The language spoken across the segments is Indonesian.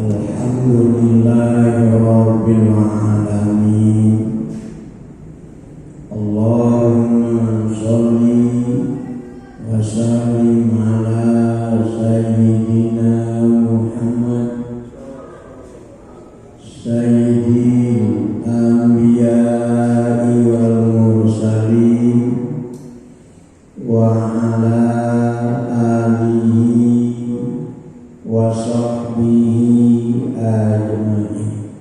Alhamdulillahirabbil alamin. Allahumma sholli wa sallim ala sayyidina Muhammad sayyidil anbiya'i wal mursalin wa ala alihi wa sahbihi ajma'in.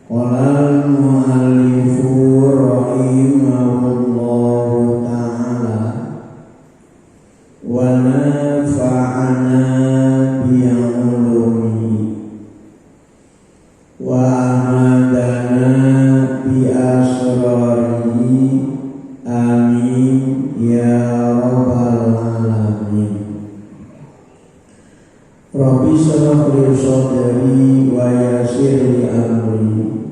Qala al-mu'allifu rahimahullahu ta'ala wa nafa'ana bi'ulumi wa amadana bi'asrarihi amin ya rabbal alamin. Rabbi shrah li sadri wa yassir li amri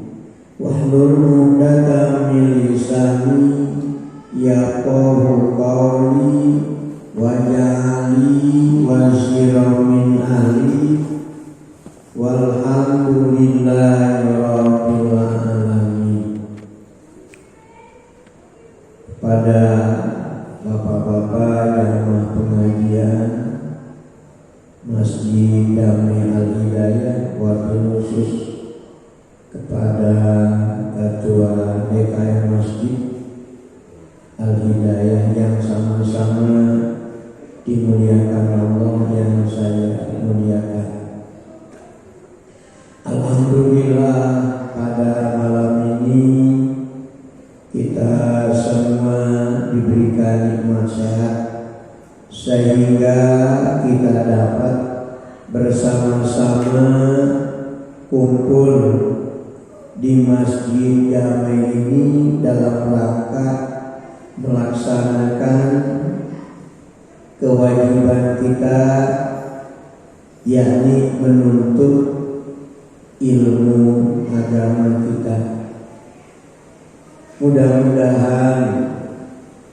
wahlul 'uqdatam min lisani yafqahu qawli waj'alni waziran min ahli walhamdulillahi rabbil alamin. Pada bapak-bapak jamaah pengajian Masjid Damai Al-Hidayah, wabil khusus kepada ketua DKM Masjid Al-Hidayah yang sama-sama dimuliakan Allah yang saya muliakan. Alhamdulillah, pada malam ini kita semua diberikan nikmat sehat sehingga kita dapat bersama-sama kumpul di Masjid Damai ini dalam rangka melaksanakan kewajiban kita, yakni menuntut ilmu agama kita. Mudah-mudahan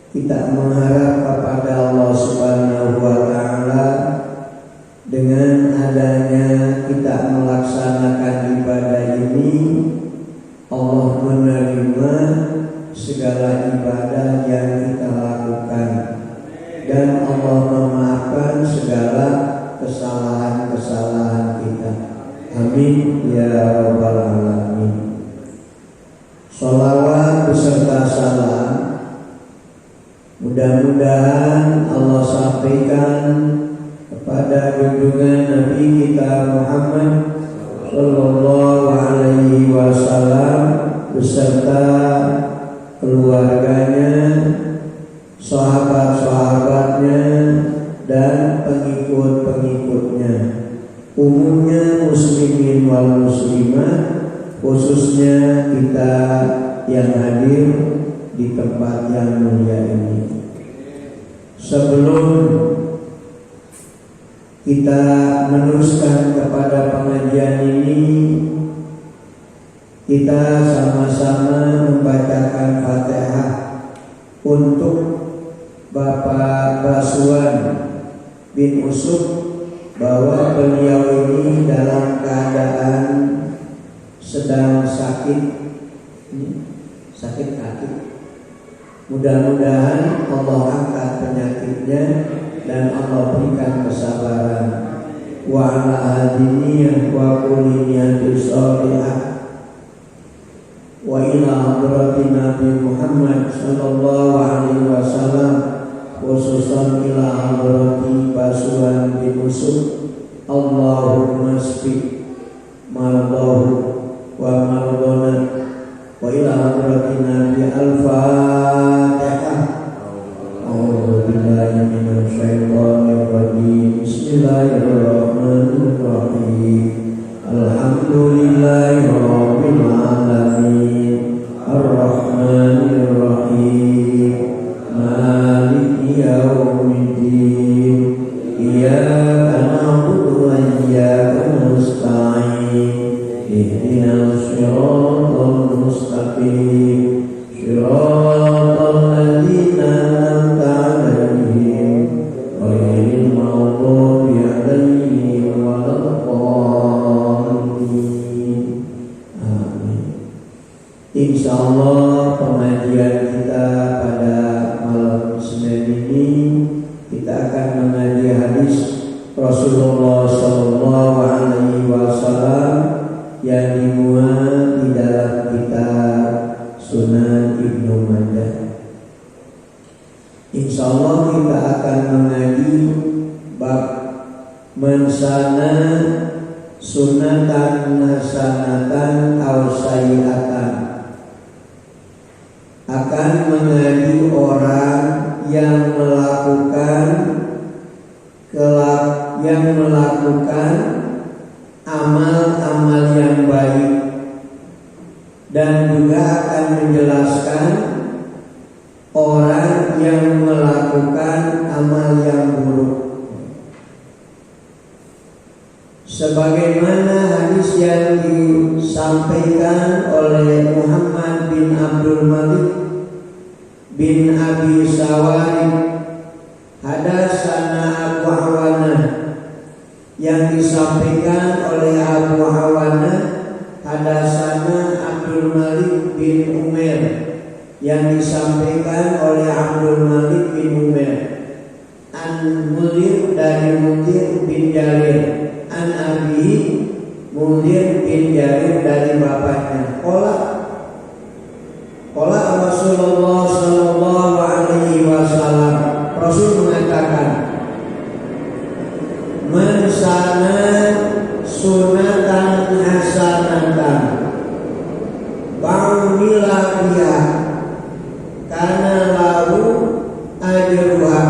kita mengharap kepada Allah Subhanahu wa ta'ala dengan adanya kita melaksanakan ibadah ini, Allah menerima segala ibadah yang kita lakukan dan Allah memaafkan segala kesalahan-kesalahan kita. Amin ya rabbal alamin. Sholawat beserta salam mudah-mudahan Allah sampaikan kepada junjungan Nabi kita Muhammad sallallahu alaihi wasallam beserta keluarganya, sahabat-sahabatnya dan pengikut-pengikutnya, umumnya muslimin wal muslimat, khususnya kita yang hadir di tempat yang mulia ini. Sebelum kita meneruskan kepada pengajian ini, kita sama-sama membacakan Fatihah untuk Bapak Baswan bin Usuk, bahwa beliau ini dalam keadaan sedang sakit kaki. Mudah-mudahan Allah angkat penyakitnya dan Allah berikan kesabaran. Wa ala hadiniyah wa kulli niyatin sholihah wa ila hadratin Nabi Muhammad sallallahu alaihi wasallam, khususan ila hadrati Baswan bin Usuk. Allahumma shfi mardahu wa mardana wa ila hadratin Nabi. Al-Fatihah. A'udzu billahi minasy syaithanir rajim. Bismillahirrahmanirrahim. Alhamdulillahirabbil alamin. Ar-Rahmanir Rahim. Maliki yaumiddin. Iyyaka na'budu wa iyyaka nasta'in. Ihdinas siratal mustaqim. Siratal ladzina an'amta 'alaihim ghairil maghdubi 'alaihim hadis Rasulullah Shallallahu Alaihi Wasallam yang dimuat di dalam kitab Sunan Ibnu Majah. Insya Allah kita akan mengaji bab mensana sunatan hasanatan aw sayyi'atan, akan mengaji orang yang melakukan amal-amal yang baik, dan juga akan menjelaskan orang yang melakukan amal yang buruk. Sebagaimana hadis yang disampaikan oleh Muhammad bin Abdul Malik bin Abi Sawarid, hadatsana Abu Awanah, yang disampaikan oleh Abu Awanah, hadatsana Abdul Malik bin Umair, yang disampaikan oleh Abdul Malik bin Umair, an Mudir dari Mudir bin Jarir, an Abi Mudir bin Jarir dari bapaknya. Qala Rasulullah sallallahu alaihi wasallam, Rasul mengatakan, man sana sunatan hasanatan ba'umila biha kana lahu ajruha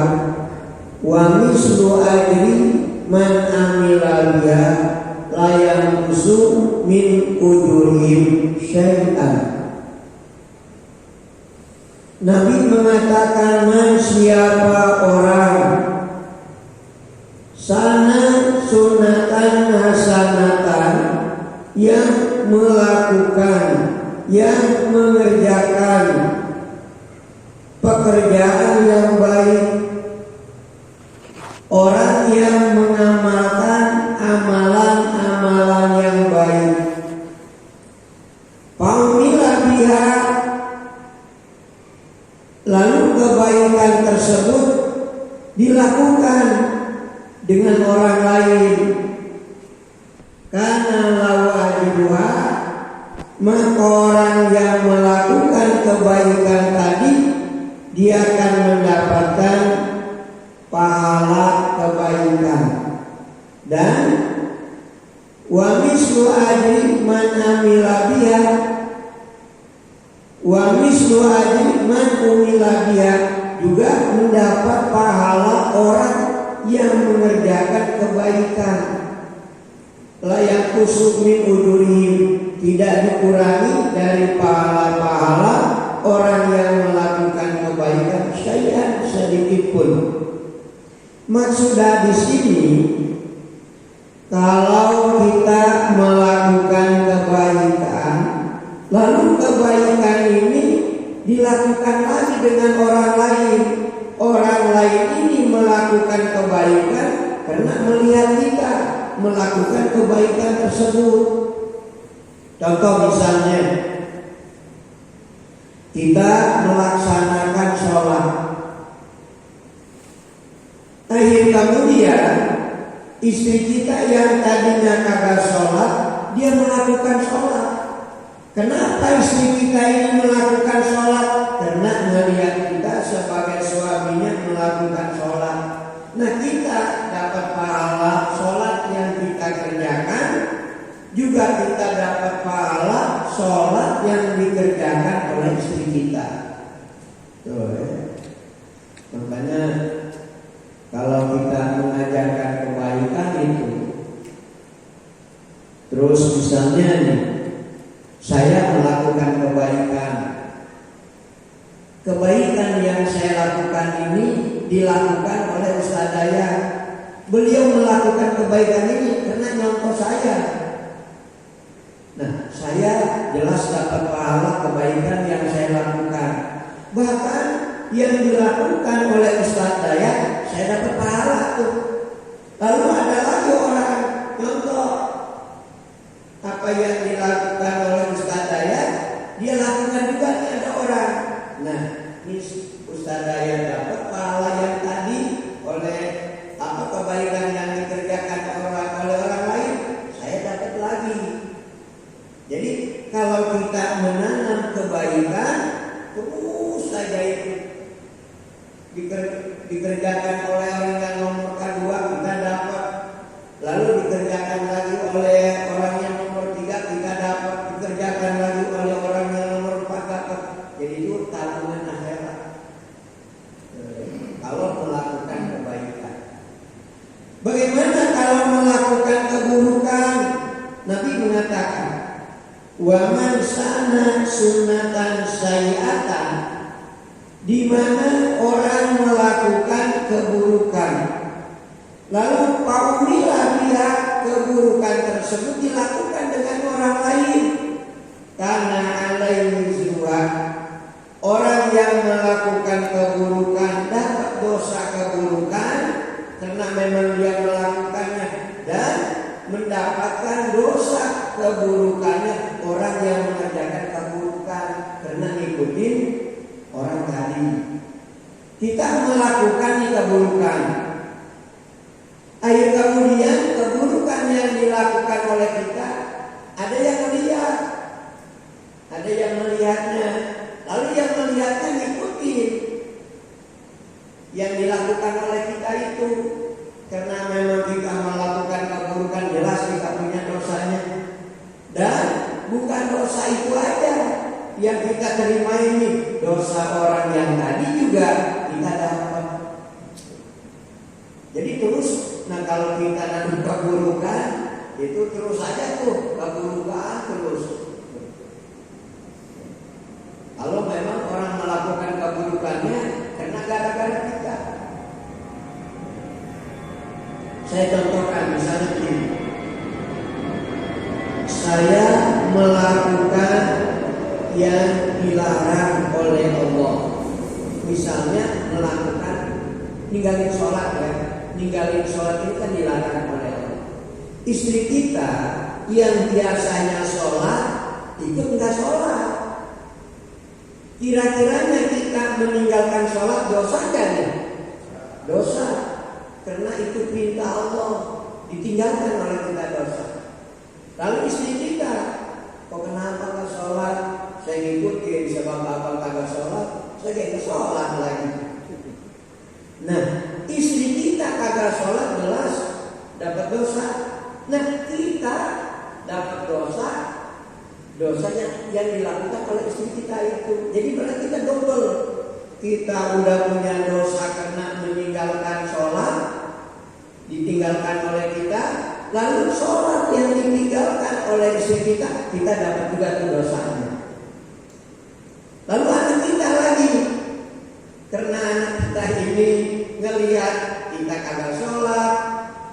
wa mislu ajri man amila biha la yanqusu min ujurihim syai'an. Nabi mengatakan, siapa orang sana sunatan hasanatan, yang melakukan, yang mengerjakan pekerjaan yang baik, orang yang mengamalkan amalan-amalan yang baik, fa'umila biha, lalu kebaikan tersebut dilakukan dengan orang lain, karena lahu ajruha, maka orang yang melakukan kebaikan tadi dia akan mendapatkan pahala kebaikan, dan wa mislu ajri man amila biha, wa mislu ajri man umila biha, juga mendapat pahala orang yang mengerjakan kebaikan. La yanqusu min ujurihim, tidak dikurangi dari pahala-pahala orang yang melakukan kebaikan syai'an, sedikit pun. Maksud di sini, kalau kita melakukan kebaikan, lalu kebaikan ini dilakukan lagi dengan orang lain, orang lain ini melakukan kebaikan karena melihat kita melakukan kebaikan tersebut. Contoh misalnya, kita melaksanakan sholat, akhir kemudian istri kita yang tadinya kagak sholat, dia melakukan sholat. Kenapa istri kita ini melakukan sholat? Karena melihat kita sebagai suaminya melakukan sholat. Nah, kita dapat pahala sholat yang kita kerjakan, juga kita dapat pahala sholat yang dikerjakan oleh istri kita. Tuh, ya. Makanya kalau kita mengajarkan kebaikan itu, terus misalnya nih, saya melakukan kebaikan yang saya lakukan ini dilakukan oleh Ustaz Daya. Beliau melakukan kebaikan ini karena nyontoh saya. Nah, saya jelas dapat pahala kebaikan yang saya lakukan. Bahkan yang dilakukan oleh Ustaz Daya, saya dapat pahala tuh. Lalu ada lagi orang nyontoh apa yang dilakukan oleh Ustaz Daya, dia lakukan juga nih, ada orang. Nah, ini Ustaz Daya dapat pahala yang tadi oleh apa kebaikan Wa man sana sunnatan sayyi'atan, di mana orang melakukan keburukan, lalu apabila dia keburukan tersebut dilakukan dengan orang lain, karena alaihi zua, orang yang melakukan keburukan dapat dosa keburukan karena memang dia melakukannya, dan mendapatkan dosa keburukannya orang yang mengerjakan keburukan karena ngikutin orang tadi. Kita melakukan keburukan, ayo kemudian keburukan yang dilakukan oleh kita ada yang melihat, ada yang melihatnya, lalu yang melihatnya ngikutin yang dilakukan oleh kita itu. Karena memang kita melakukan keburukan, jelas kita punya dosanya. Dan bukan dosa itu aja yang kita terima ini, dosa orang yang tadi juga kita dapat. Jadi terus, nah kalau kita nanti keburukan, itu terus aja tuh keburukan terus. Kalau memang orang melakukan keburukannya karena gara-gara kita. Saya contohkan misalnya begini. Saya melakukan yang dilarang oleh Allah. Misalnya melakukan ninggalin sholat ya. Ninggalin sholat ini kan dilarang oleh Allah. Istri kita yang biasanya sholat itu enggak sholat. Kira-kiranya kita meninggalkan sholat dosa kan ya? Dosa. Karena itu perintah Allah, ditinggalkan oleh kita dosa. Lalu istri kita, kok kenapa nggak sholat? Saya ngikutin sebab abang kagak sholat, saya kagak sholat lagi. Nah, istri kita kagak sholat jelas dapat dosa. Nah, kita dapat dosa, dosanya yang dilakukan oleh istri kita itu. Jadi berarti kita double. Kita udah punya dosa karena meninggalkan sholat, ditinggalkan oleh kita, lalu sholat yang ditinggalkan oleh istri kita, kita dapat juga tuh dosanya. Lalu anak kita lagi, karena anak kita ini ngelihat kita kagak sholat,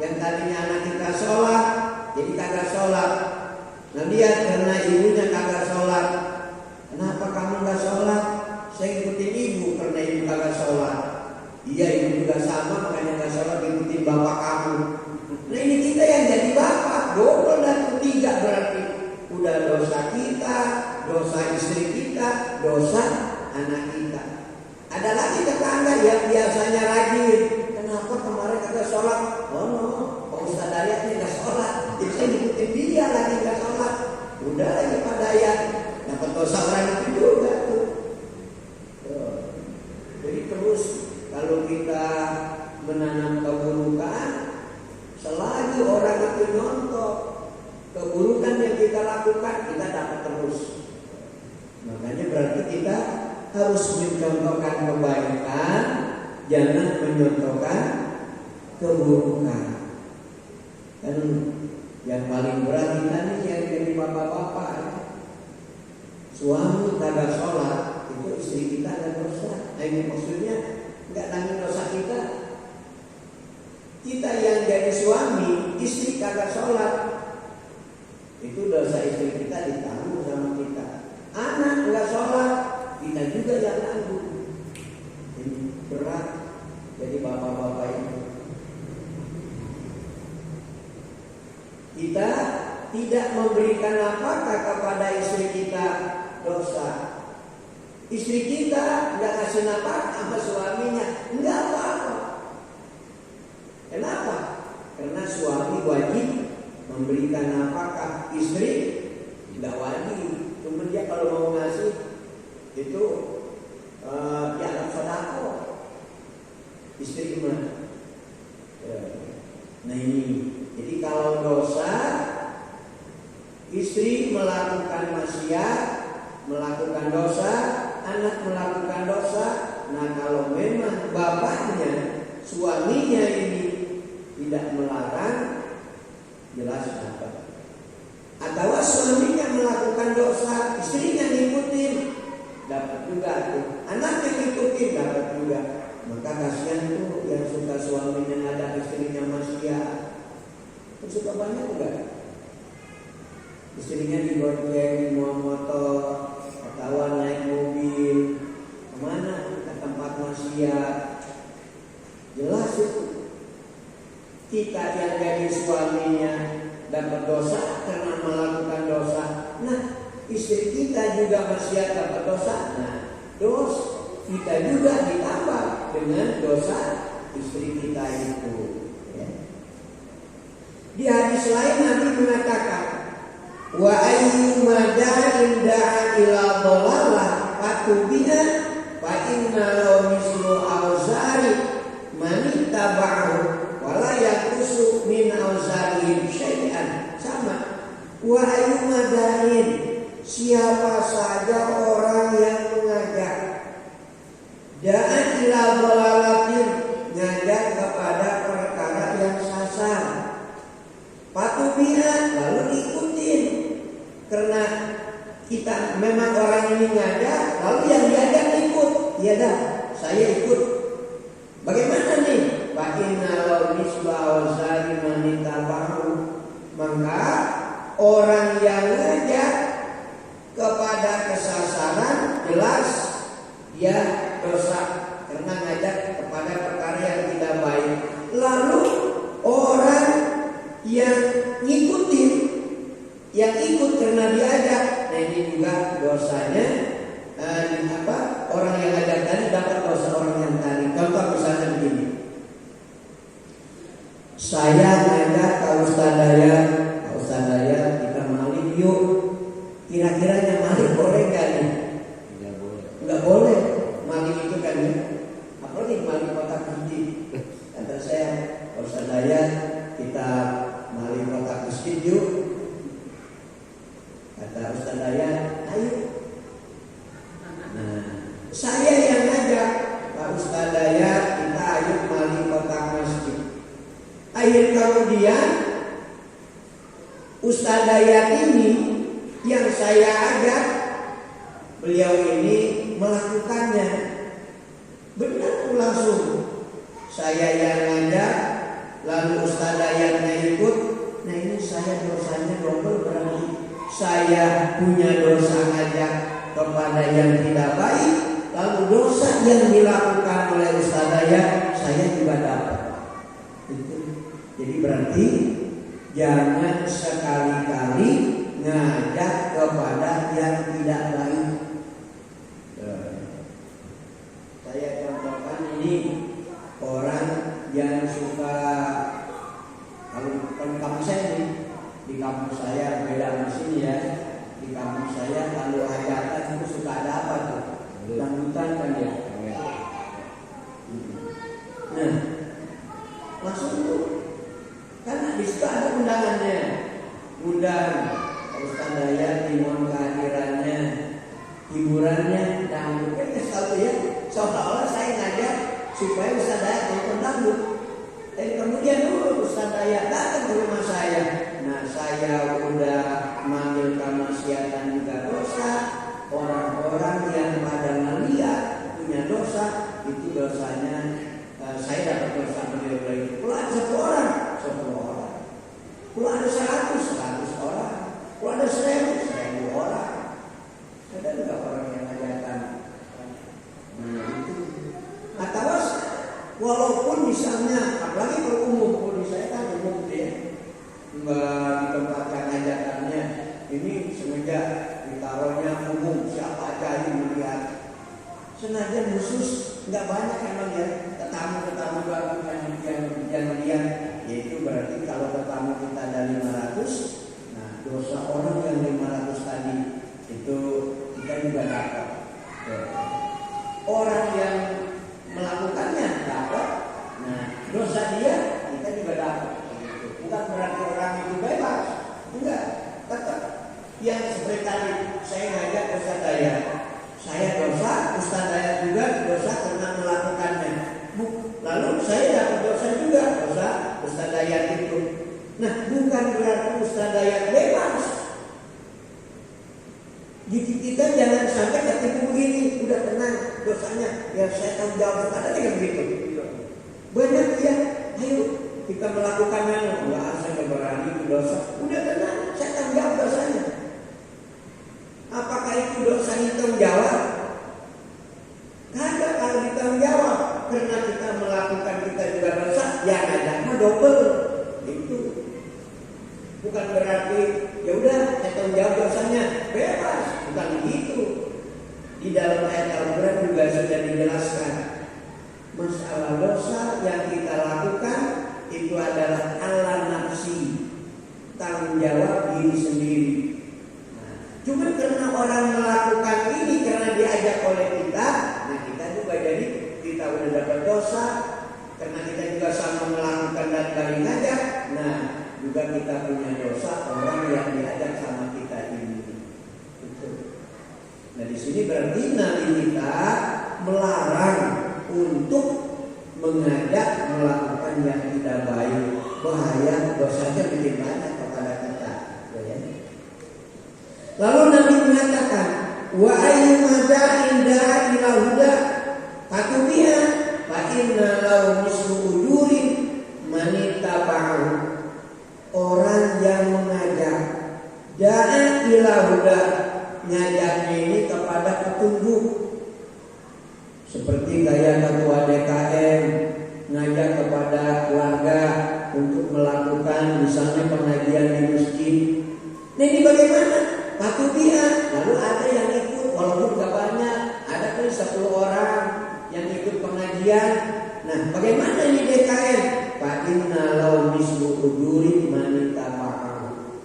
yang tadinya anak kita sholat, jadi kagak sholat. Nah lihat karena ibunya kagak sholat, kenapa kamu nggak sholat? Saya ikutin ibu karena ibu kagak sholat. Iya ibu juga sama makanya nggak sholat, ikutin bapak kamu. Nah ini kita yang jadi bapak, double dan ketiga berarti udah dosa kita, dosa istri kita, dosa anak kita. Ada lagi tetangga yang biasanya rajin, kenapa kemarin kagak sholat? Oh no, Pak Ustadz Dayatnya nggak sholat, jadi saya ikutin dia lagi nggak sholat. Udah lagi Pak Dayat, dapat dosa orang itu juga tuh. Jadi terus kalau kita menanam keburukan, selagi orang itu nyontok keburukan yang kita lakukan, kita dapat terus. Makanya berarti kita harus mencontohkan kebaikan, jangan menyontohkan keburukan. Dan yang paling berat kita nih yang jadi bapak-bapak, suami kagak sholat, itu istri kita ada dosa. Nah ini maksudnya nggak tanggung dosa kita. Kita yang jadi suami, istri kagak sholat, itu dosa istri kita ditanggung sama kita. Anak nggak sholat, kita juga yang tanggung. Ini berat jadi bapak-bapak itu. Kita tidak memberikan apakah kepada istri kita dosa. Istri kita nggak ngasih nafkah sama suaminya, nggak apa-apa. Kenapa? Karena suami wajib memberikan nafkah, istri tidak wajib. Cuma dia kalau mau ngasih itu dianggap sedekah. Istri gimana? Nah ini, jadi kalau dosa, istri melakukan maksiat, melakukan dosa, anak melakukan dosa. Nah kalau memang bapaknya, suaminya ini tidak melarang, jelas dapat. Atau suaminya melakukan dosa, istrinya ngikutin, dapat juga tuh. Anaknya ngikutin, dapat juga. Maka kasihan tuh yang suka suaminya ngajak istrinya maksiat. Suka banyak juga. Istrinya digonceng, mau motor, atau naik mobil, kemana? Ke tempat maksiat. Jelas itu. Kita yang jadi suaminya dapat dosa karena melakukan dosa. Nah, istri kita juga maksiat dapat dosa. Nah, kita juga ditambah dengan dosa istri kita itu. Ya. Di hadis lain Nabi mengatakan, wa ayyuma da'in da'a ila dhalalah fatubiha fa inna law mislu awzari man ittaba'ahu wala yakusu min awzarihim syai'an. Sama. Wa ayyuma da'in, siapa saja orang yang mengajak da'a ila dhalalatin, ngajak kepada perkara yang sasar, fatubiha, lalu diikutin. Karena kita memang orang ini ngajak, lalu yang diajak ikut. Ya dah, saya ikut. Bagaimana nih? Fa inna law misla awzari man ittaba'ahu, maka orang yang ngajak kepada kesasaran jelas dia dosa karena ngajak kepada perkara yang tidak baik. Lalu orang yang ngikutin, yang ikut karena diajak, nah ini juga dosanya orang yang ngajak tadi dapat dosa orang yang tadi. Contoh misalnya begini, saya ngajak ke Ustaz Dayat, kita maling yuk. Kira-kiranya maling boleh nggak nih? Nggak boleh. Maling itu kan ya, apalagi maling kotak masjid. Kata saya, Ustaz Dayat, kita maling kotak masjid yuk. Kata Ustaz Dayat, ayo. Nah, saya yang ngajak Pak Ustaz Dayat, kita ayo maling kotak masjid. Akhir kemudian Ustaz Dayat ini yang saya ajak, beliau ini melakukannya. Benar langsung. Saya yang ngajak, lalu Ustaz Dayatnya ikut. Nah ini saya dosanya double berarti. Saya punya dosa ngajak kepada yang tidak baik, lalu dosa yang dilakukan oleh Ustaz Dayat saya juga dapat. Jadi berarti jangan sekali-kali ngajak kepada yang tidak baik. Saya contohkan ini orang yang suka, kalau kampung saya nih, di kampung saya beda di sini ya. Di kampung saya kalau hajatan itu suka ada apa tuh? Dangdutan kan ya. Nah, langsung tuh, karena di situ ada undangannya, undang Ustaz Dayat, dimohon kehadirannya, hiburannya dangdut. Kan selalu ya, seolah-olah saya ngajak supaya Ustaz Dayat nonton dangdut. Dan kemudian Ustaz Dayat datang ke rumah saya. Nah, saya udah manggil kemaksiatan juga dosa. Orang-orang yang pada melihat punya dosa, itu dosanya saya dapat dosa beliau lagi. Kalau ada 10 orang, 10 orang. Kalau ada 100 orang. Kalau ada 1000 orang. Ada juga orang yang ngajakan. Nah itu. Atau walaupun misalnya, apalagi kalau umum, kalau saya kan umum dia, nggak ditempatkan ajakannya. Ini semenjak ditaruhnya umum, siapa aja yang melihat. Senajan khusus nggak banyak yang melihat. Tetamu baru yang melihat. Yaitu berarti kalau tetamu kita ada 500, nah dosa orang yang 500 tadi itu kita juga dapat. Orang yang melakukannya dapat, nah dosa dia kita juga dapat. Bukan berarti orang itu bebas, enggak. Tetap yang seperti tadi saya ngajak Ustaz Dayat, saya dosa, Ustaz Dayat juga dosa karena melakukannya. Lalu saya dapat dosa juga, dosa Ustaz Dayat itu. Nah bukan berarti Ustaz Dayat bebas, Kita jangan sampai ketipu begini, udah tenang dosanya, ya saya tanggung jawab, ada yang begitu. Banyak ya, ayo kita melakukan enggak, saya berani dosa, udah tenang, saya tanggung jawab dosanya. Apakah itu dosa ditanggung jawab? Kagak, kalau ditanggung jawab, karena kita melakukan kita juga dosa, ya ngajaknya double. Itu bukan berarti ya udah saya tanggung jawab dosanya, bebas, bukan begitu. Di dalam ayat Al-Quran juga sudah dijelaskan masalah dosa yang kita lakukan itu adalah ala nafsi, tanggung jawab diri sendiri. Cuma karena orang melakukan ini karena diajak oleh kita, nah kita juga jadi kita udah dapat dosa karena kita juga sama melakukan dan saling ngajak. Nah juga kita punya dosa orang yang diajak sama kita ini. Nah di sini berarti nabi kita melarang untuk mengajak melakukan yang tidak baik, bahaya dosanya lebih banyak kepada kita. Lalu Nabi mengatakan, wa ayyuma da'in da'a ila huda fatubiha fa inna lahu mislu ujurin man ittaba'ahu. Orang yang mengajak da'a ila huda, ngajaknya ini kepada petunjuk. Seperti kayak ketua DKM ngajak kepada warga untuk melakukan misalnya pengajian di masjid. Nah ini bagaimana? Patuh dia, lalu ada yang ikut walaupun gak banyak, ada kali 10 orang yang ikut pengajian. Nah bagaimana ini DKM? Fa inna lau mislu ujuri man ittaba'ahu.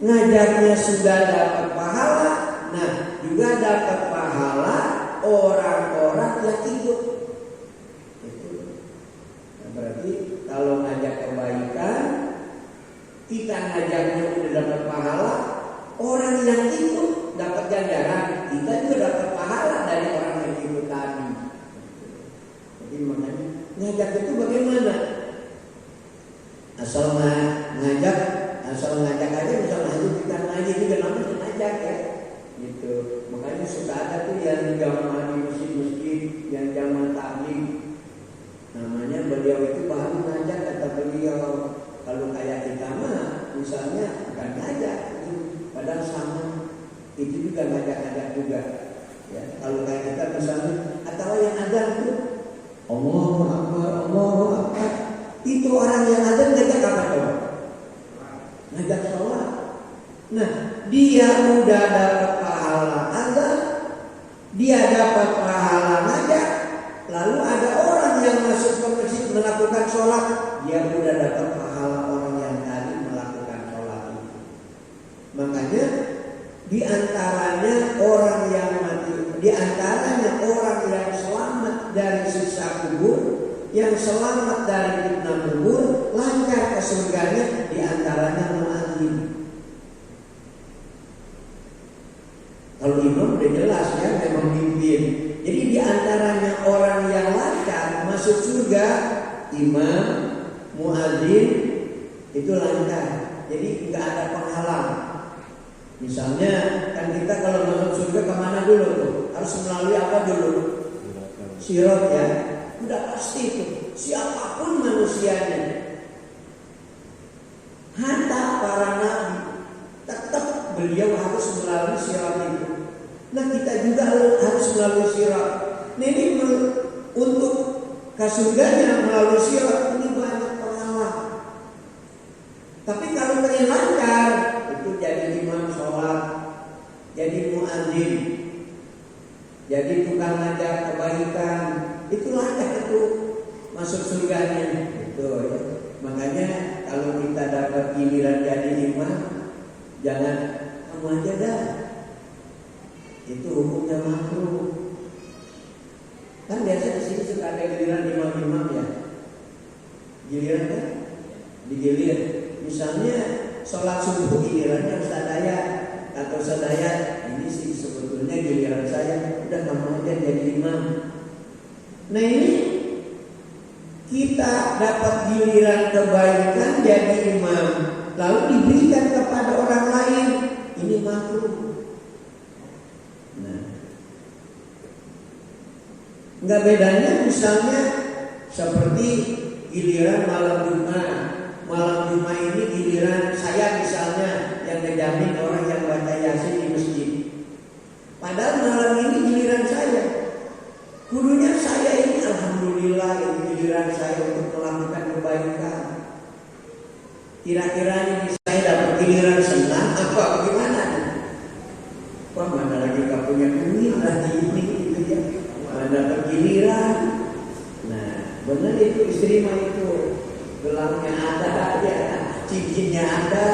Ngajaknya sudah dapat pahala, nah juga dapat pahala orang-orang yang ikut. Itu. Nah, berarti kalau ngajak kebaikan, kita ngajaknya udah dapat pahala, orang yang ikut dapat ganjaran, kita juga dapat pahala dari orang yang ikut tadi. Jadi makanya ngajak itu bagaimana? Asal ngajak aja, misalnya kita ngaji juga namanya ngajak ya. Gitu. Makanya suka ada tuh yang jamaah di masjid-masjid, yang jamaah tabligh. Namanya beliau itu baru ngajak, kata beliau. Kalau kayak kita mah, misalnya bukan ngajak, padahal sama. Itu juga ngajak-ngajak juga. Ya, kalau kayak kita misalnya, atau yang ada itu, Allahu Akbar, Allahu Akbar. Itu orang yang ada ngajak apa coba? Ngajak sholat. Nah, dia udah dapat pahala azan, dia dapat pahala ngajak, lalu ada orang yang masuk ke masjid melakukan sholat, dia udah dapat pahala orang yang tadi melakukan sholat itu. Makanya di antaranya orang yang mati, di antaranya orang yang selamat dari siksa kubur, yang selamat dari fitnah kubur, lancar ke surganya, di antaranya muadzin. Kalau imam udah jelas ya, memang pimpin. Jadi di antaranya orang yang lancar masuk surga, imam, muadzin itu lancar. Jadi nggak ada penghalang. Misalnya kan kita kalau masuk surga kemana dulu tuh? Harus melalui apa dulu? Sirat ya. Udah pasti itu. Siapapun manusianya, hatta para nabi, tetap beliau harus melalui sirat itu. Nah kita juga harus melalui sirat. Nah ini untuk ke surganya melalui sirat ini banyak penghalang. Tapi kalau pengen lancar, itu jadi imam sholat, jadi muadzin, jadi tukang ngajar kebaikan, itu lancar itu masuk surganya. Itu ya. Makanya kalau kita dapat giliran jadi imam, jangan kamu aja dah. Itu hukumnya makruh. Kan biasa di sini suka ada giliran imam-imam ya. Giliran kan? Digilir. Misalnya sholat subuh gilirannya Ustaz Dayat atau Ustaz Dayat, ini sih sebetulnya giliran saya, udah kamu aja jadi imam. Nah ini kita dapat giliran kebaikan jadi imam, lalu diberikan kepada orang lain, ini makruh. Nggak bedanya misalnya seperti giliran malam Jumat. Malam Jumat ini giliran saya misalnya yang ngejamin orang yang baca Yasin di masjid. Padahal malam ini giliran saya. Kudunya saya ini alhamdulillah ini giliran saya untuk melakukan kebaikan. Kira-kira ini saya dapat giliran senang apa bagaimana? Wah, mana lagi gak punya duit lagi ini gitu ya. Mana dapat giliran. Nah, benar itu istri mah itu gelangnya ada aja, cincinnya ada.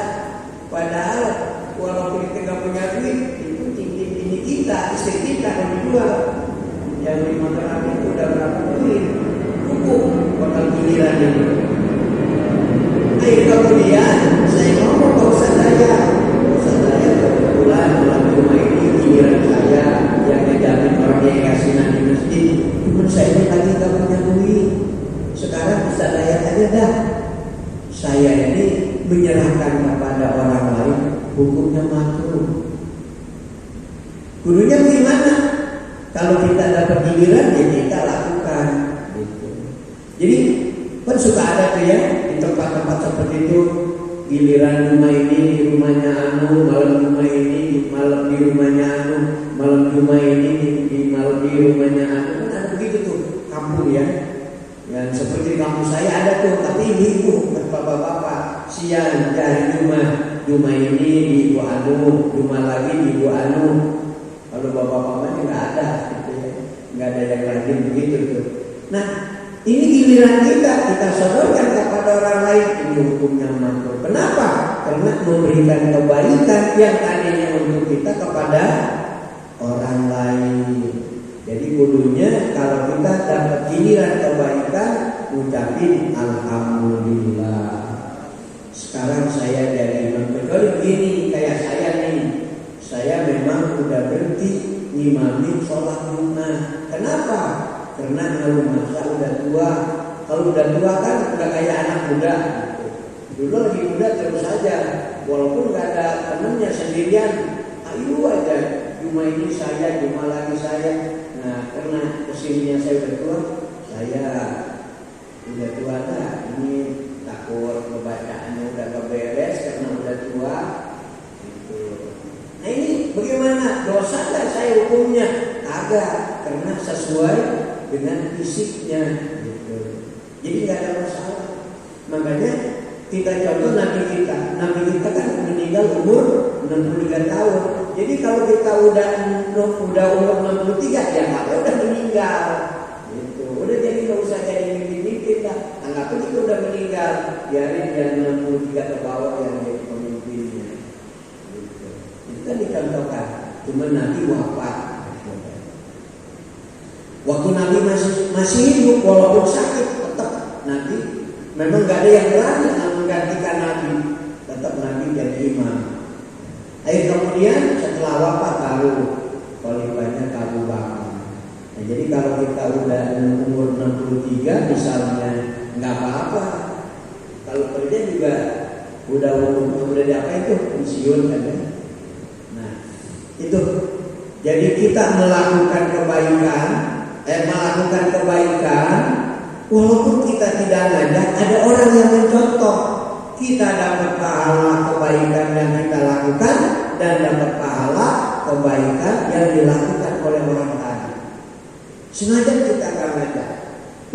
Padahal walaupun kita gak punya duit, itu cincin ini kita, istri kita yang dijual. Yang di motor itu udah berapa duit? Cukup bakal giliran itu. Kemudian saya ngomong ke Ustaz saya kebetulan malam Jumat ini giliran saya yang ngejamin orang yang kasihan di masjid. Cuman saya ini lagi gak punya duit. Sekarang Ustaz saya aja dah. Saya ini menyerahkan kepada orang lain hukumnya makruh. Kudunya gimana? Kalau kita dapat giliran ya kita lakukan. Gitu. Jadi kan suka ada tuh ya di tempat-tempat seperti itu, giliran rumah ini di rumahnya anu, malam rumah ini malam di rumahnya anu, malam rumah ini di malam di rumahnya anu. Kan ada begitu tuh kampung ya. Yang seperti kampung saya ada tuh, tapi ibu bapak-bapak siang dari rumah ini di ibu anu, rumah lagi di ibu anu. Kalau bapak-bapaknya nggak ada, gitu ya. Nggak ada yang rajin begitu tuh. Nah, ini giliran kita sodorkan kepada orang lain, ini hukumnya makruh. Kenapa? Karena memberikan kebaikan yang tadinya untuk kita kepada orang lain. Jadi kudunya kalau kita dapat giliran kebaikan, ucapin alhamdulillah. Sekarang saya jadi kecuali begini kayak saya nih. Saya memang udah berhenti ngimamin sholat Jumat. Kenapa? Karena kalau masa udah tua, kalau udah tua kan udah kayak anak muda. Dulu lagi muda terus saja, walaupun nggak ada temennya sendirian, ayo aja. Cuma ini saya, cuma lagi saya. Nah, karena kesininya saya udah tua, saya udah tua dah. Ini takut kebacaannya udah keberes karena udah tua. Gitu. Nah ini bagaimana? Dosa nggak saya hukumnya? Agak, karena sesuai dengan fisiknya gitu. Jadi nggak ada masalah. Makanya kita contoh Nabi kita kan meninggal umur 63 tahun. Jadi kalau kita udah umur 63 ya kita udah meninggal gitu. Udah jadi nggak usah jadi mimpi-mimpi lah. Anggapnya kita udah meninggal, biarin yang 63 ke bawah yang jadi pemimpinnya gitu. Itu kan dicontohkan. Cuma Nabi wafat. Waktu Nabi masih hidup, walaupun sakit, tetap Nabi memang gak ada yang berani menggantikan Nabi, tetap Nabi jadi imam. Kemudian setelah wafat baru khalifahnya Abu Bakar. Nah, jadi kalau kita udah umur 63 misalnya nggak apa-apa. Kalau kerja juga udah apa itu pensiun kan ya. Nah itu jadi kita melakukan kebaikan walaupun kita tidak ngajak, ada orang yang mencontoh. Kita dapat pahala kebaikan yang kita lakukan dan dapat pahala kebaikan yang dilakukan oleh orang lain. Sengaja kita akan ngajak.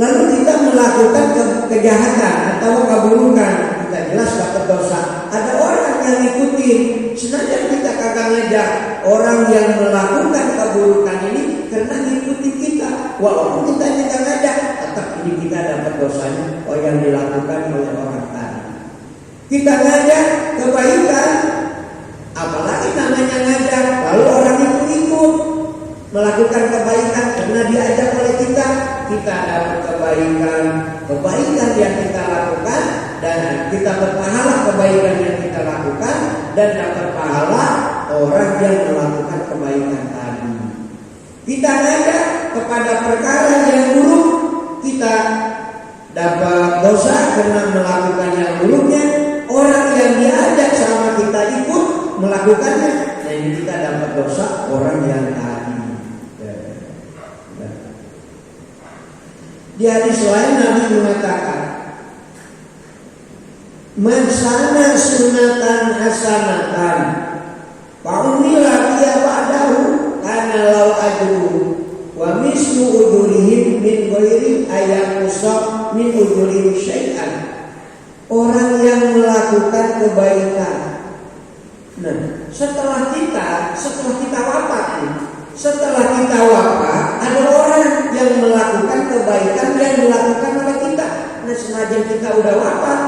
Lalu kita melakukan kejahatan atau keburukan, kita jelas dapat dosa. Ada orang yang ikutin, sengaja kita kagak ngajak. Orang yang melakukan keburukan ini karena ngikutin kita, walaupun kita tidak ngajak, tetap ini kita dapat dosanya. Yang dilakukan oleh orang tadi. Kita ngajak kebaikan, apalagi namanya ngajak, lalu orang itu ikut melakukan kebaikan karena diajak oleh kita dapat kebaikan yang kita lakukan, dan kita berpahala kebaikan yang kita lakukan, dan dapat pahala orang yang melakukan kebaikan tadi. Kita ngajak kepada perkara yang buruk, kita dapat dosa karena melakukan yang buruknya. Orang yang diajak sama kita ikut melakukannya, nah ini kita dapat dosa orang yang tadi. Di hadis lain Nabi mengatakan, "Man sana sunatan hasanatan, fa umila biha ba'dahu kana law ajru wa mislu ujurihim min ghairi ayyamusab min ujurihim syai'an." Orang yang melakukan kebaikan. Nah, setelah kita wafat nih, setelah kita wafat, ada orang yang melakukan kebaikan yang dilakukan oleh kita. Nah, senajan kita udah wafat,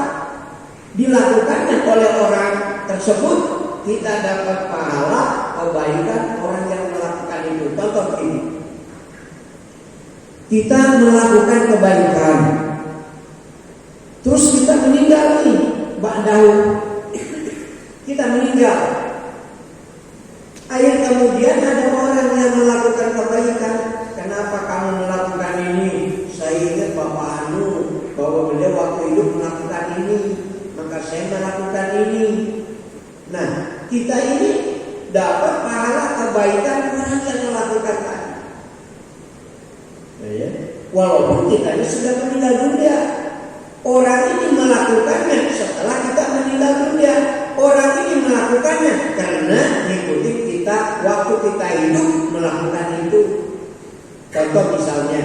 dilakukannya oleh orang tersebut, kita dapat pahala kebaikan orang yang melakukan itu. Contoh ini, kita melakukan kebaikan, terus kita meninggal nih, ba'dahu, kita meninggal. Akhir kemudian ada orang yang melakukan kebaikan. Kenapa kamu melakukan ini? Saya ingat Bapak Anu bahwa beliau waktu hidup melakukan ini, maka saya melakukan ini. Nah, kita ini dapat pahala kebaikan orang yang melakukan tadi. Ya, walaupun kita ini sudah meninggal dunia, orang ini melakukannya setelah kita meninggal dunia. Orang ini melakukannya karena mengikuti kita waktu kita hidup melakukan itu. Contoh misalnya,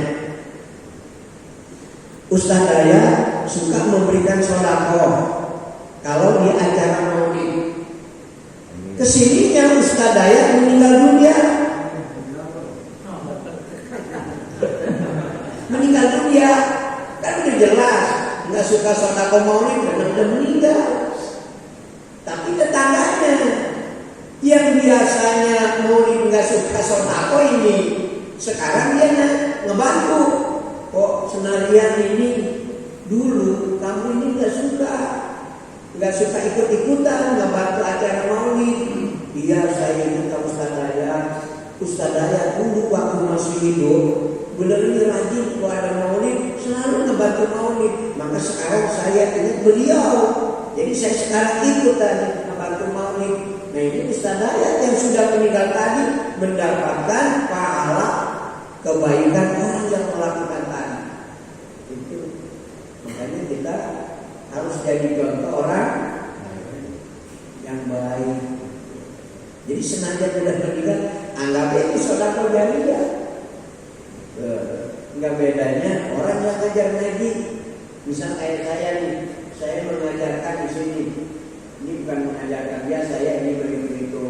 Ustaz Daya suka memberikan sedekah kalau di acara maulid. Kesininya Ustaz Daya meninggal dunia. Meninggal dunia kan udah jelas nggak suka sedekah maulid karena udah meninggal. Tapi tetangganya yang biasanya maulid nggak suka sedekah ini, sekarang dia ngebantu. Kok senarian ini dulu kamu ini nggak suka ikut-ikutan ngebantu acara maulid. Iya, saya ingat Ustaz Daya. Ustaz Daya dulu waktu masih hidup benar ini rajin kalau ada maulid, selalu ngebantu maulid. Maka sekarang saya ingat beliau, jadi saya sekarang ikutan ngebantu maulid. Nah, ini Ustaz Daya yang sudah meninggal tadi mendapatkan pahala kebaikan orang yang melakukan tadi. Itu makanya kita harus jadi contoh orang yang baik. Jadi senajan sudah meninggal, anggap itu sedekah jariyah. Enggak bedanya orang yang ngajar ngaji. Misal kayak saya nih, saya mengajarkan di sini. Ini bukan mengajarkan dia, saya ini begitu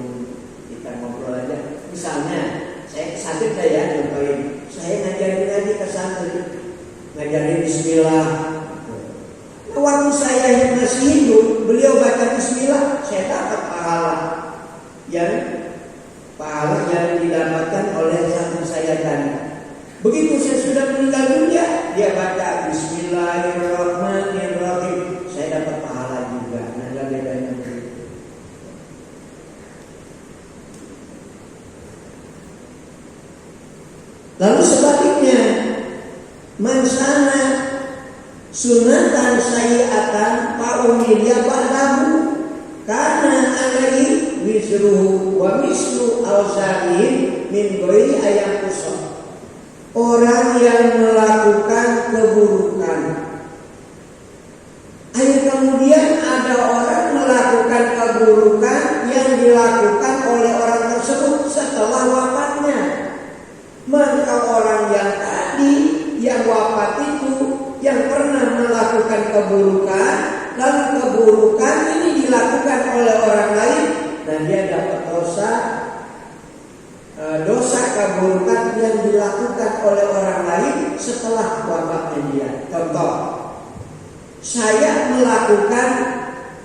kita ngobrol aja. Misalnya, saya kesantri saya contohin, saya ngajarin ngaji ke santri, ngajarin Bismillah. Nah, waktu saya masih hidup, beliau baca Bismillah, saya dapat pahala yang didapatkan oleh santri saya tadi. Begitu saya sudah meninggal dunia, dia baca Bismillahirrahmanirrahim, saya dapat pahala juga. Nah, bedanya begitu. Lalu sebaliknya, man sana sunatan sayyi'atan fa umilya ba'dahu kana alaihi wisruhu wa mislu awzarihim min ghairi ayam kusah. Orang yang melakukan keburukan, akhir kemudian ada orang melakukan keburukan yang dilakukan oleh orang tersebut setelah wafatnya, maka orang yang tadi yang wafat itu yang pernah melakukan keburukan, lalu keburukan ini dilakukan oleh orang lain, dan dia dapat dosa keburukan yang dilakukan oleh orang lain setelah wafatnya dia. Contoh, saya melakukan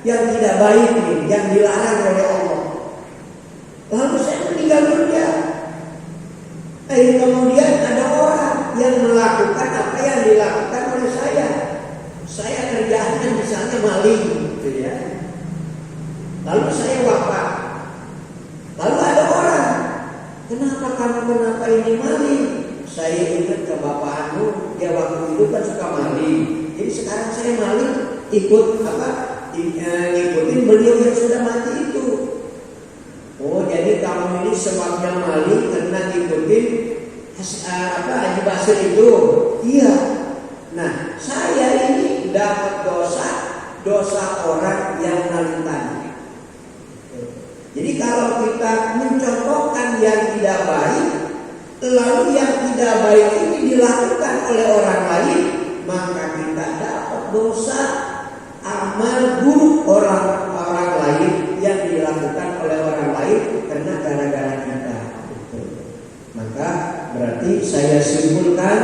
yang tidak baik nih, yang dilarang oleh Allah, lalu saya meninggal dunia. Kemudian ada orang yang melakukan apa yang dilakukan oleh saya. Saya kerjaannya misalnya maling, gitu ya. Lalu saya wafat. Lalu ada orang, kenapa ini maling? Saya ingat ke Bapak Anu, dia waktu itu kan suka maling. Jadi sekarang saya maling, ikutin beliau yang sudah mati itu. Oh, jadi kamu ini sebabnya maling karena ngikutin Haji Basir itu. Iya. dosa orang yang melakukannya. Jadi kalau kita mencontohkan yang tidak baik, lalu yang tidak baik ini dilakukan oleh orang lain, maka kita dapat dosa amal buruk orang lain yang dilakukan oleh orang lain karena gara-gara kita. Maka berarti saya simpulkan,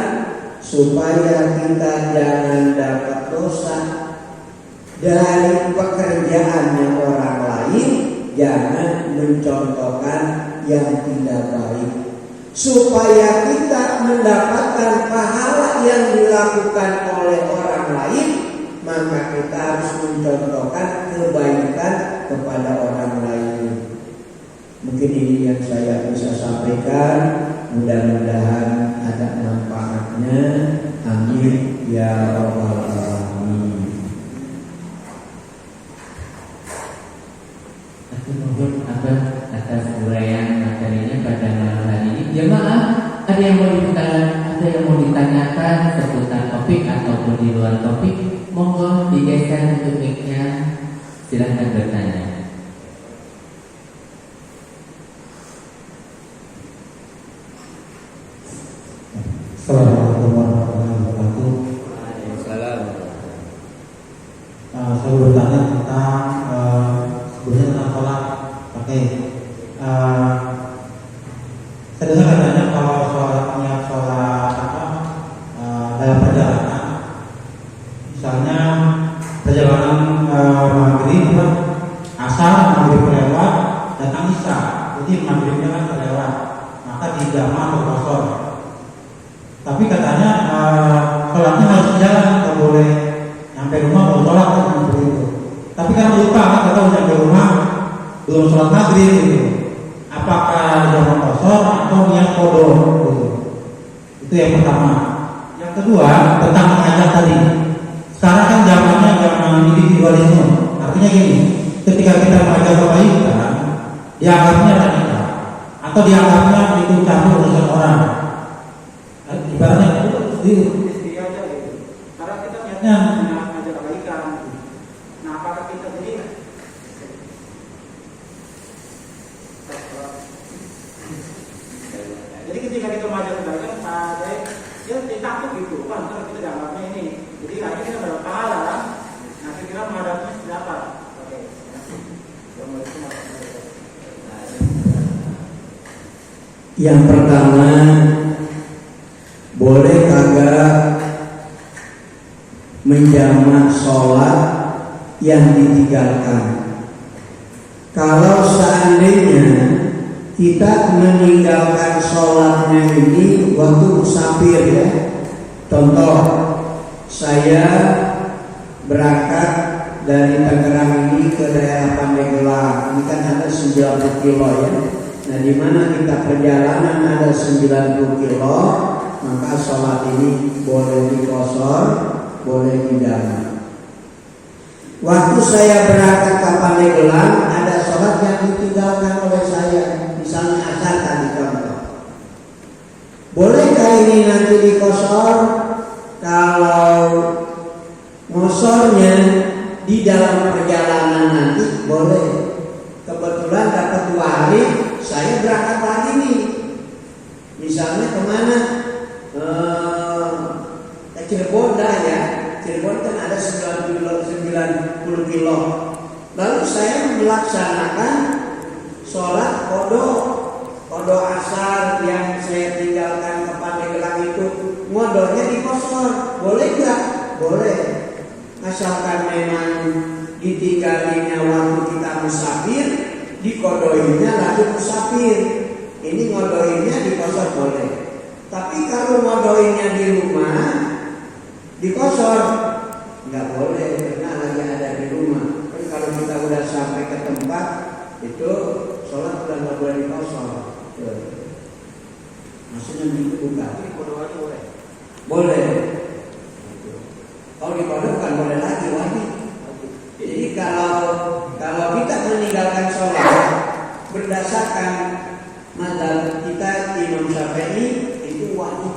supaya kita jangan dapat dosa dari pekerjaannya orang lain, jangan mencontohkan yang tidak baik. Supaya kita mendapatkan pahala yang dilakukan oleh orang lain, maka kita harus mencontohkan kebaikan kepada orang lain. Mungkin ini yang saya bisa sampaikan. Mudah-mudahan ada manfaatnya. Amin ya rabbal alamin. Mohon atas uraian materinya pada malam hari ini. Jemaah, ada yang mau ditanyakan seputar topik ataupun di luar topik, monggo digeser untuk mic-nya. Silahkan bertanya. Assalamualaikum warahmatullahi wabarakatuh. Waalaikumsalam. Saya bertanya tentang sebenarnya tentang sholat. Oke. Saya dengar katanya kalau sholatnya sholat dalam perjalanan, misalnya perjalanan maghrib, asar, maghrib lewat, datang isya, jadi maghribnya kan terlewat, maka dijama atau qasar. Tapi katanya sholatnya harus jalan, nggak boleh nyampe rumah baru sholat kan seperti itu. Tapi kan lupa, nggak tahu nyampe rumah belum sholat maghrib gitu. Apakah jamaah qasar atau niat qadha gitu. Itu yang pertama. Yang kedua tentang mengajak tadi. Sekarang kan zamannya zaman individualisme. Artinya gini, ketika kita mengajak kebaikan, dianggapnya radikal atau dianggapnya itu campur urusan orang. Ibaratnya itu sendiri aja gitu. Karena kita niatnya mengajak kebaikan. Nah, apakah kita jadi ketika kita mengajak kebaikan, dia takut gitu. Wah, ntar kita dianggapnya ini. Jadi akhirnya kita berapa pahala kan? Nah, kira-kira menghadapnya seperti apa? Oke. Yang pertama, boleh kagak menjamak sholat yang ditinggalkan? Kalau seandainya kita meninggalkan sholatnya ini waktu musafir ya, contoh saya berangkat dari Tangerang ini ke daerah Pandeglang, ini kan ada 90 kilo ya. Nah, di mana kita perjalanan ada 90 kilo, maka sholat ini boleh diqasar, boleh dijamak. Waktu saya berangkat ke Pandeglang, ada sholat yang ditinggalkan oleh saya, misalnya asar tadi contoh. Bolehkah ini nanti diqasar? Kalau ngosornya di dalam perjalanan nanti boleh. Kebetulan dapat 2 hari, saya berangkat lagi nih. Misalnya kemana? Ke Cirebon dah ya. Cirebon kan ada 90 kilo. Lalu saya melaksanakan sholat qadha asar yang saya tinggalkan ke Pandeglang itu, qadhanya diqasar. Boleh enggak? Boleh. Asalkan memang ditinggalinya waktu kita musafir, diqadhoinya lagi musafir. Ini qadhoinya diqasar boleh. Tapi kalau qadhoinya di rumah, diqasar nggak boleh karena lagi ada di rumah. Kan kalau kita udah sampai ke tempat itu sholat udah nggak boleh diqasar. Maksudnya dibuka. Tapi qadhoinya boleh. Boleh. Kalau diqadhokan boleh lagi wajib. Jadi kalau kita meninggalkan sholat berdasarkan mazhab kita Imam Syafi'i itu wajib.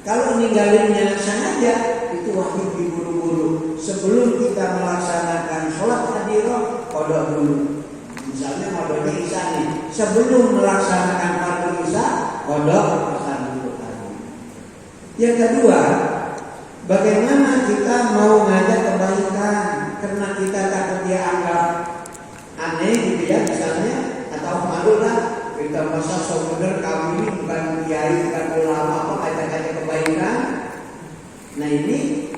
Kalau ninggalinnya sengaja itu itu wajib diburu-buru. Sebelum kita melaksanakan sholat hadiroh, qodok dulu. Misalnya qodoknya isya nih, sebelum melaksanakan fardu isya, qodok asar dulu tadi. Yang kedua, bagaimana kita mau ngajak kebaikan karena kita takut dia anggap aneh gitu ya misalnya, atau malu lah kita masa bener kamu ini bukan kiai bukan ulama kok ngajak-ngajak kebaikan. Nah ini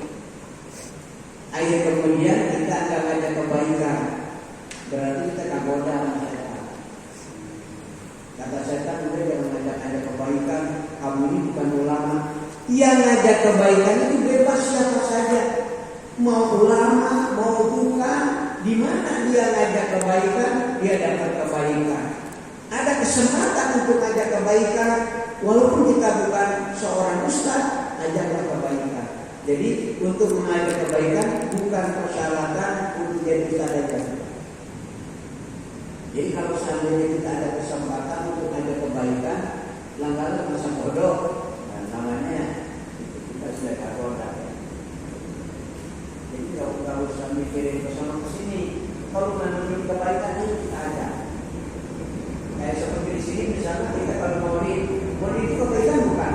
akhir kemudian kita akan ngajak kebaikan, berarti kita kagoda masyarakat. Kata setan udah jangan ngajak-ngajak kebaikan, kamu ini bukan ulama. Yang ngajak kebaikan itu bebas siapa saja, mau ulama mau bukan, di mana dia ngajak kebaikan dia dapat kebaikan. Ada kesempatan untuk ngajak kebaikan, walaupun kita bukan seorang ustaz, ajaklah kebaikan. Jadi untuk mengajak kebaikan bukan persyaratan untuk jadi ustaz saja. Jadi kalau seandainya kita ada kesempatan untuk ngajak kebaikan, langgaran masa bodoh, namanya kita sudah kagoda. Jadi nggak usah mikirin kesana kesini. Kalau nanti kebaikan ini kita ajak. Kayak seperti di sini misalnya kita kalau maulid itu kebaikan bukan?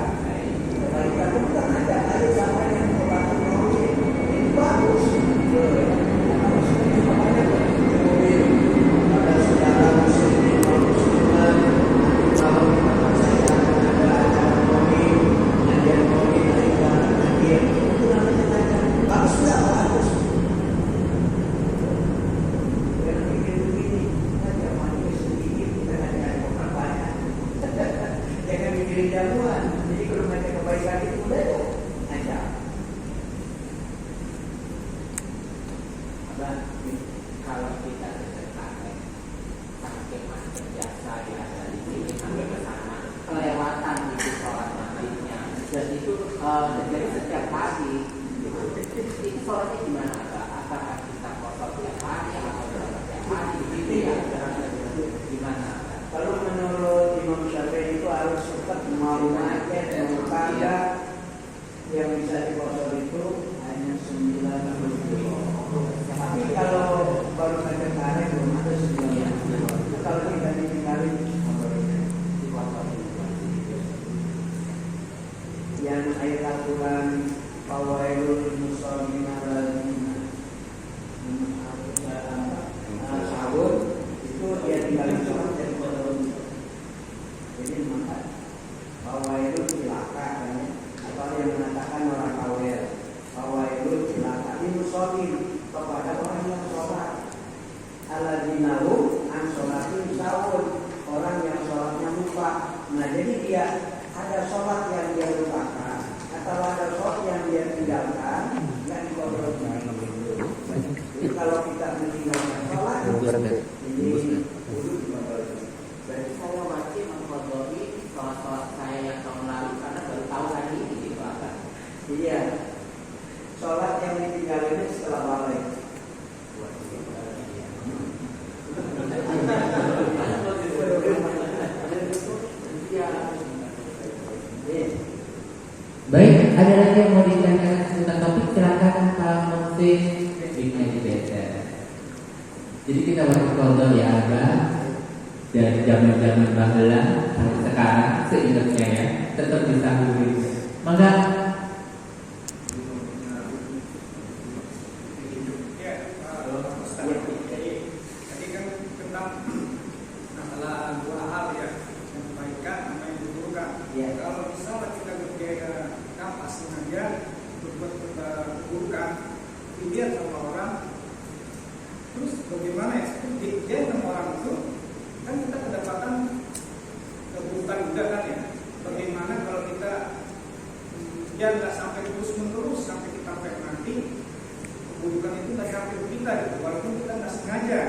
Kebaikan itu bukan ajak aja sama yang membantu maulid. Itu bagus. Ada saudara muslimin, muslimat, kalau saya ada acara maulid, ngajian maulid, ngajian itu namanya ngajak. Bagus nggak? Bagus. Jangan pikir begini, ngajak manusia sedikit kita ngajak orang banyak. Jangan mikirin jamuan. Jadi kalau ngajak kebaikan itu udah ya ngajak. Kalau kita tertarik pakai masker biasa biasa di sini sampai ke sana kelewatan itu sholat maghribnya dan itu jadi setiap hari itu sholatnya gimana? Apakah kita kosong tiap hari atau berapa tiap hari gitu ya? Gimana? Kalau menurut Imam Syafi'i itu harus tetap mau naik mau tangga yang bisa dikosor itu hanya 90. Tapi kalau baru saja kemarin belum ada 90. Kalau kita ditinggalin yang ayat Al-Quran fawailul musallin alladzina sahur itu dia tinggalin sholat dari kodok. Jadi maka fawailul cilaka kan, atau yang mengatakan orang kawel fawailul cilaka ini musallin kepada orang yang sholat alladzina an sholatin sahur, orang yang sholatnya lupa. Nah jadi dia ada sholat yang dia lupakan atau ada sholat yang dia tinggalkan yang dikodoknya. Jadi kalau kita meninggalkan sholat ini kudu dikodoknya. Berarti saya wajib mengkodoi sholat-sholat saya yang tahun lalu karena baru tahu hari ini gitu apa? Iya, sholat yang ditinggalin setelah balik. Baik, ada lagi yang mau ditanyakan tentang topik, silakan Pak Muhsin bin Editor. Jadi kita wajib kodok ya Abah dari zaman-zaman bahula sampai sekarang seingatnya ya tetap disambungin. Maka Jadi kan tentang masalah dua hal ya, yang kebaikan sama yang keburukan. Ya. Kalau misalnya kita bergaya kapas sengaja berbuat keburukan, dilihat sama orang, terus bagaimana ya? Dia sama orang itu kan kita kedapatan keburukan juga kan ya. Bagaimana kalau kita biar nggak sampai terus menerus sampai kita sampai mati, keburukan itu nggak sampai ke kita gitu, walaupun kita nggak sengaja.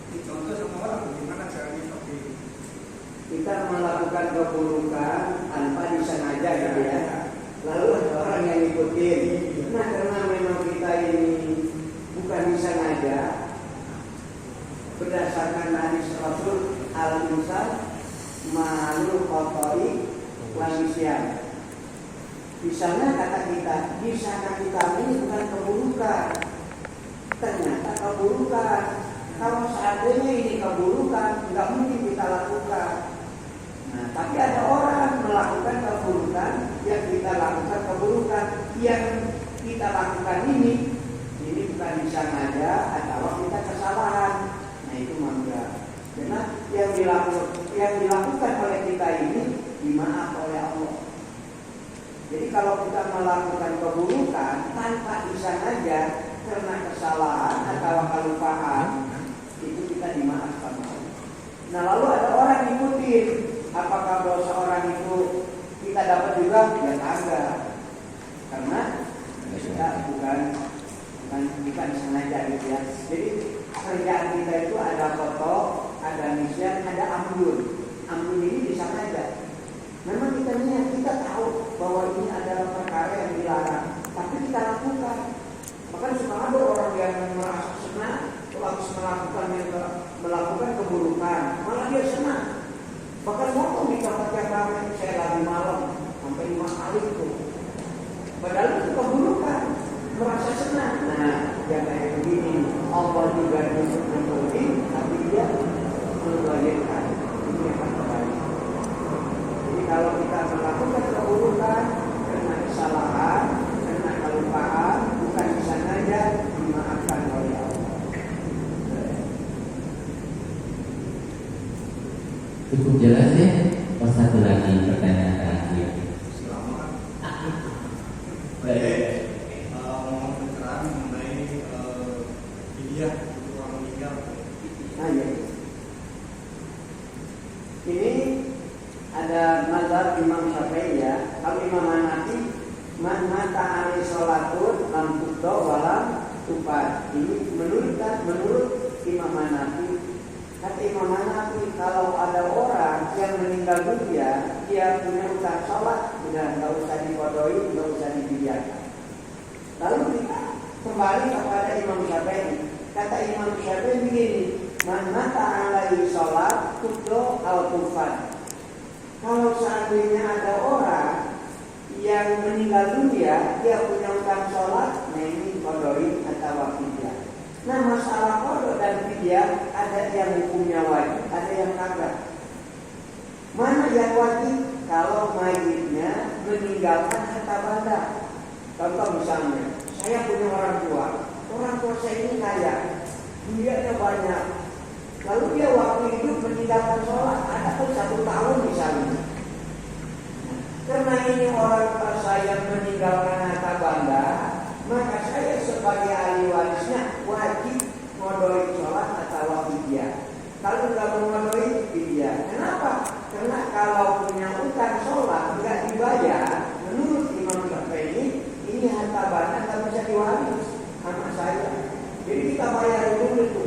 Dicontoh sama orang, bagaimana caranya seperti itu? Kita melakukan keburukan tanpa disengaja gitu ya. Lalu ada orang yang ngikutin. Nah karena memang kita ini bukan disengaja, berdasarkan hadis Rasul al-insan malu kotori wanisian. Misalnya kata kita, disangka kita ini bukan keburukan, ternyata keburukan. Kalau seandainya ini keburukan, nggak mungkin kita lakukan. Nah, tapi ada orang melakukan keburukan, yang kita lakukan keburukan, yang kita lakukan ini bukan disengaja atau kita kesalahan. Nah itu mangga. Karena yang dilakukan oleh kita ini dimaaf oleh Allah. Jadi kalau kita melakukan keburukan tanpa disengaja karena kesalahan atau kelupaan, itu kita dimaafkan Allah. Nah lalu ada orang ikutin, apakah dosa orang itu kita dapat juga? Ya kagak. Karena kita bukan sengaja gitu ya. Jadi kerjaan kita itu ada foto, ada misian, ada ambun. Ambun ini disengaja. Memang kita niat, kita tahu bahwa ini adalah perkara yang dilarang, tapi kita lakukan. Bahkan suka ada orang yang merasa senang melakukan keburukan, malah dia senang. Bahkan waktu di tempat yang ramai, saya lagi malam sampai 5 kali itu. Padahal itu keburukan, merasa senang. Nah, yang kayak begini, Allah juga memuji, tapi dia membayarkan. Ini yang terbaik. Jadi kalau kita melakukan keburukan karena kesalahan, karena kelupaan, bukan sengaja, dimaafkan oleh Allah. Cukup jelas ya? Oh, satu lagi pertanyaan terakhir. Selamat. Baik. Mau pencerahan mengenai fidyah untuk orang meninggal. Nah, ya. Ini ada mazhab Imam Syafi'i ya. Kalau Imam Hanafi, man mata ali sholatun lam tuqda walam tufat. Ini menurut Imam Hanafi. Kata Imam Hanafi, kalau ada orang yang meninggal dunia, dia punya utang sholat, sudah nggak usah dikodoi, nggak usah dibiarkan. Lalu kita kembali kepada Imam Syafi'i. Kata Imam Syafi'i begini, man mata alaihi sholat tuqda al tufat. Kalau seandainya ada orang yang meninggal dunia, dia punya utang sholat, nah ini kodoi atau fidyah. Nah masalah kodok dan fidyah ada yang hukumnya wajib, ada yang kagak. Mana yang wajib? Kalau mayitnya meninggalkan harta benda. Contoh misalnya, saya punya orang tua saya ini kaya, duitnya banyak. Lalu dia waktu hidup meninggalkan sholat, ada pun 1 tahun misalnya. Karena ini orang tua saya meninggalkan harta benda, maka saya sebagai ahli warisnya wajib ngodoi sholat atau fidyah. Kalau nggak mau ngodoi fidyah, kenapa? Karena kalau punya utang sholat nggak dibayar, menurut Imam Syafi'i ini harta benda nggak bisa diwaris sama saya. Jadi kita bayar dulu itu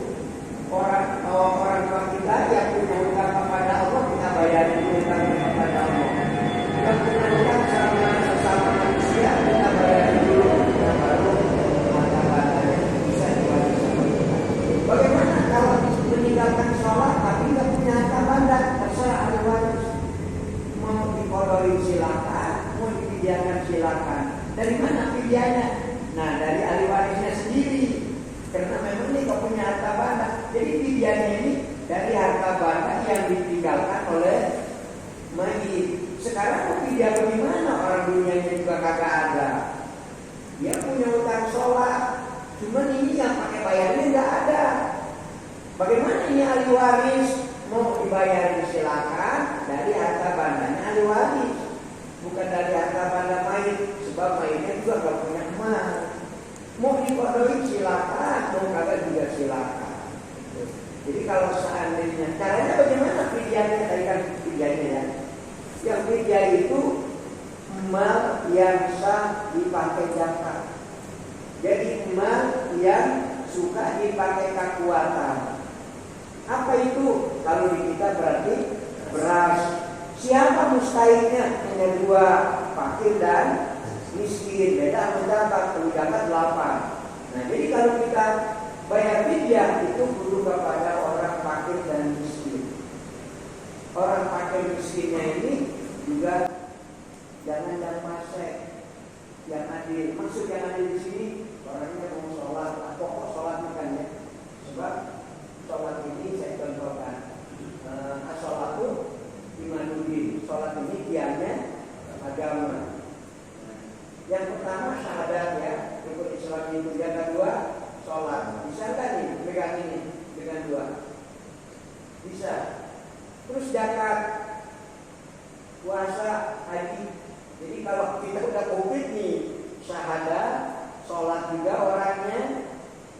orang tua kita yang punya utang kepada Allah, kita bayar dulu utang kepada Allah. Yang punya utang sama sesama manusia, kita bayar dulu. Bagaimana kalau meninggalkan sholat tapi nggak punya harta benda? Terserah ahli waris. Mau dikodoi silakan, mau difidyahkan silakan. Dari mana fidyahnya? Nah dari ahli warisnya sendiri. Karena memang ini nggak punya harta benda. Jadi fidyahnya ini dari harta benda yang ditinggalkan oleh mayit. Sekarang fidyah bagaimana? Orang dunianya juga kagak ada. Dia punya utang sholat, cuman ini yang pakai bayarnya nggak ada. Bagaimana ini ahli waris? Mau dibayar silakan dari harta bandanya ahli waris, bukan dari harta benda mayit. Sebab mayitnya juga nggak punya emas. Mau dikodoi silakan, mau kagak juga silakan. Jadi kalau seandainya caranya bagaimana fidyahnya? Tadi kan fidyahnya ya. Yang fidyah itu mal yang sah dipakai zakat. Jadi mal yang suka dipakai kekuatan. Apa itu? Kalau di kita berarti beras. Siapa mustahiknya? Hanya 2, fakir dan miskin. Beda mendapat, mendapat 8. Nah jadi kalau kita bayar fidyah itu perlu kepada orang fakir dan miskin. Orang fakir miskinnya ini juga jangan dan pasek. Bisa. Terus zakat, puasa, haji. Jadi kalau kita udah komplit nih, syahadah, sholat juga orangnya,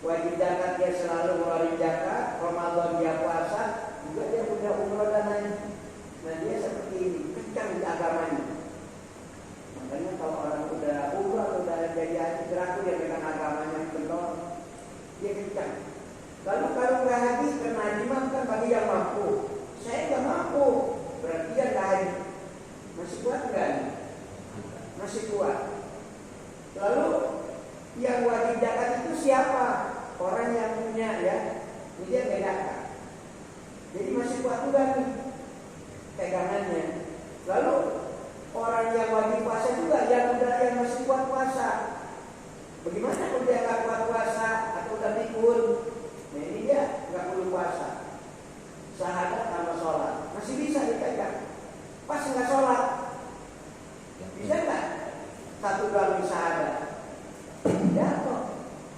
wajib zakat dia selalu ngeluarin zakat, Ramadan dia puasa, juga dia udah umroh dan haji. Nah dia seperti ini, kencang di agamanya. Makanya kalau orang udah umroh, udah jadi haji teraku, dia dengan agamanya kendor, dia kencang. Lalu kalau nggak haji, karena haji kan bagi yang mampu. Saya nggak mampu, berarti dia nggak haji. Masih kuat nggak? Masih kuat. Lalu yang wajib zakat itu siapa? Orang yang punya ya, dia bedakan. Jadi masih kuat juga nih pegangannya. Lalu orang yang wajib puasa juga yang udah yang masih kuat puasa. Bagaimana kalau dia nggak kuat puasa atau udah pikun? Nah ini dia nggak perlu puasa. Syahadat sama sholat masih bisa dipegang. Pas nggak sholat, bisa nggak? Satu doang syahadat. Jatuh.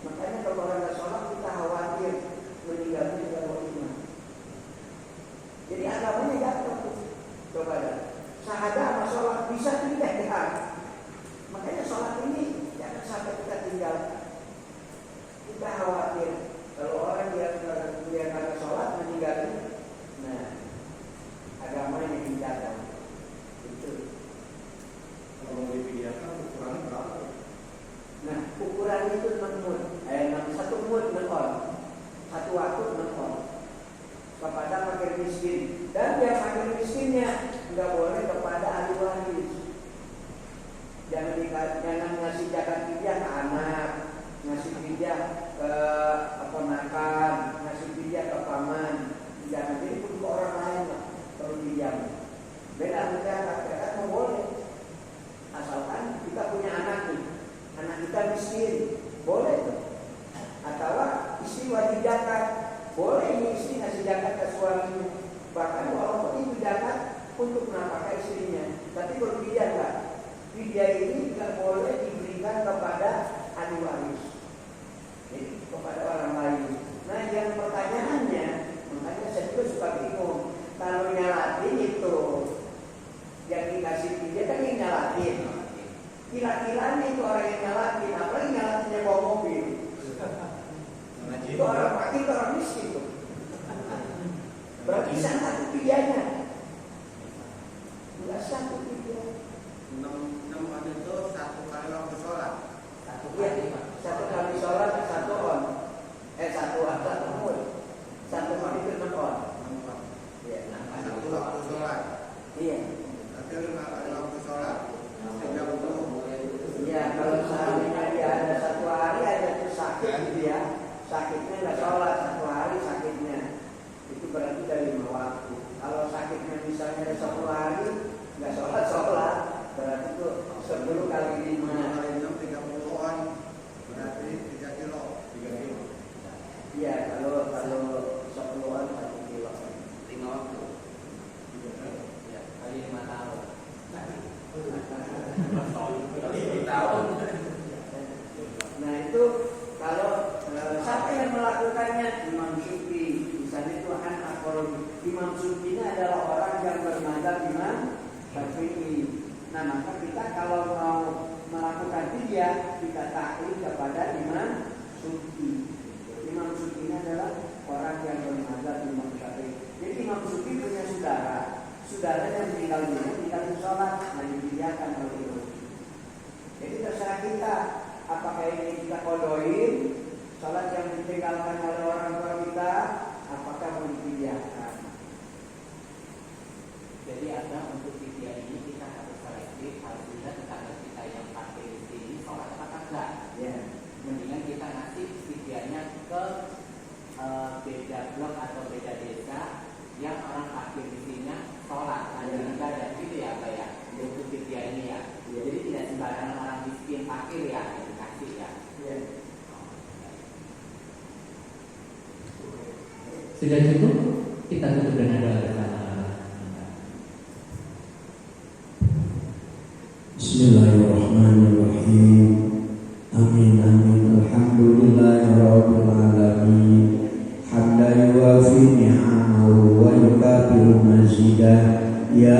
Makanya kalau orang nggak sholat kita khawatir meninggalnya kalau iman. Jadi agamanya jatuh. Coba dah. Syahadat sama sholat bisa tidak ya? Makanya sholat ini jangan sampai kita tinggalkan. Kita khawatir kalau orang yang karena sholat meninggalnya, nah agamanya dijaga. Itu. Kalau mau dipikiran ukurannya berapa? Nah ukuran itu 6 mud, 1 mud 6 on, 1 waktu 6 on. Kepada fakir miskin dan yang fakir miskinnya nggak boleh kepada ahli waris. Jangan ngasih zakat fidyah ke anak, ngasih fidyah ke keponakan, ngasih fidyah ke paman. Jangan jadi pun ke orang lain lah kalau pinjam. Beda zakat mau boleh. Asalkan kita punya anak nih, anak kita miskin, boleh tuh. Atau istri wajib zakat, boleh ini istri ngasih zakat ke suaminya. Bahkan walaupun itu zakat untuk menafkahi istrinya. Tapi kalau fidyah enggak. Fidyah ini tidak boleh diberikan kepada ahli waris, jadi kepada orang lain. Nah yang pertanyaannya, makanya saya juga suka bingung. Kalau nyalatin itu yang dikasih fidyah kan yang nyalatin. Kira-kiranya itu orang yang nyalatin, apalagi nyalatinnya bawa mobil. Itu orang fakir, orang miskin tuh. Berarti satu fidyahnya. Enggak satu fidyah. 6 on itu 1 kali waktu sholat. Iya, 1 kali sholat 1 on. 1 mud. 1 on itu 6 on. Iya, 1 waktu sholat. iya. Berarti 5 kali waktu sholat 30. Iya, kalau seandainya dia ada 1 hari ada tuh sakit gitu ya. Sakitnya nggak sholat 1 hari sakitnya. Itu berarti dari 5 waktu. Kalau sakitnya misalnya ada 10 hari nggak sholat, berarti itu 10 kali 5. Kalau 30 on berarti 3 kilo. Iya, kalau 10 on 1 kilo. 5 waktu. Ya, kali 5 tahun. Nah itu kalau siapa yang melakukannya? Imam Syufi. Misalnya itu Imam Syufi ini adalah orang yang bermadzhab Imam Syafi'i. Nah maka kita kalau mau melakukan fidyah kita taklid kepada Imam Syufi. Imam Syufi ini adalah orang yang bermadzhab Imam Syafi'i. Jadi Imam Syufi punya saudara yang meninggal dunia tinggal sholat, nah difidyahkan oleh Imam. Jadi terserah kita apakah ini kita kodoin sholat yang ditinggalkan oleh orang tua kita, apakah mau difidyahkan. Jadi ada untuk fidyah ini kita harus selektif, harus lihat tetangga kita yang pakai di sini sholat apa enggak. Ya. Mendingan kita ngasih fidyahnya ke beda blok atau beda desa yang orang fakir di sini sholat, ada ibadah gitu ya Pak ya, untuk fidyah ini ya. Jadi tidak sembarangan orang miskin fakir ya yang dikasih ya. Ya. Sudah cukup? Kita tutup dengan doa bersama. Bismillahirrahmanirrahim. Amin amin. Alhamdulillahirabbil alamin. Hamdan yuwafi ni'amahu wa yukafiru mazidah. Ya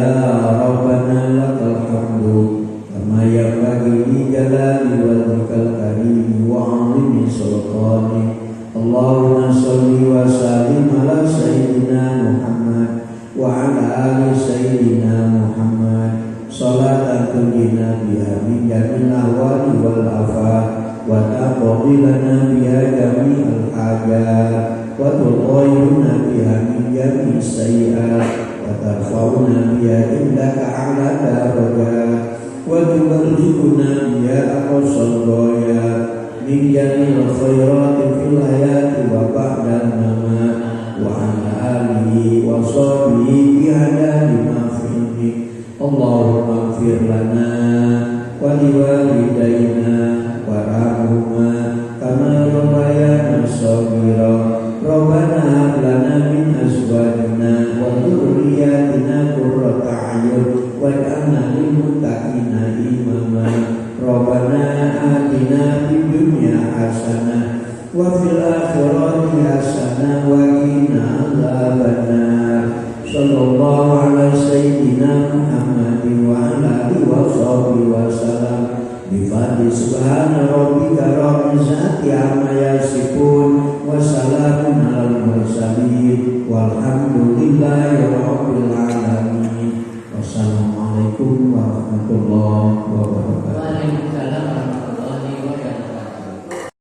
Rabbana lakal hamdu kama yanbaghi li jalali wajhikal karim wa 'azimi sultanik. Allahumma sholli wa sallim ala sayyidina Muhammad wa ala ali sayyidina Muhammad salatan tunjina biha min jamil ahwali wal afat wa taqdi lana biha jami'al hajat wa tuqayyuna biha min jami'is sayyi'at wa tarfa'una biha indaka a'la darajat wa tuballighuna biha aqsal ghayat min jamil khairati fil hayati wa ba'dal mamat wa ala alihi wa sahbihi bihadani ma fi'li. Allahumma ighfir lana wa liwalidayna warhamhuma kama rabbayana shaghira. Rabbana hab lana min azwajina wa dhurriyyatina qurrata a'yun waj'alna lil muttaqina imama. Rabbana atina fid dunya hasanah wa fil akhirati hasanah wa qina adzabannar. Sallallahu ala sayyidina Muhammadin wa ala alihi wa sahbihi wa sallam. Bifadli subhana rabbika rabbil izzati amma yasifun wa salamun alal mursalin walhamdulillahi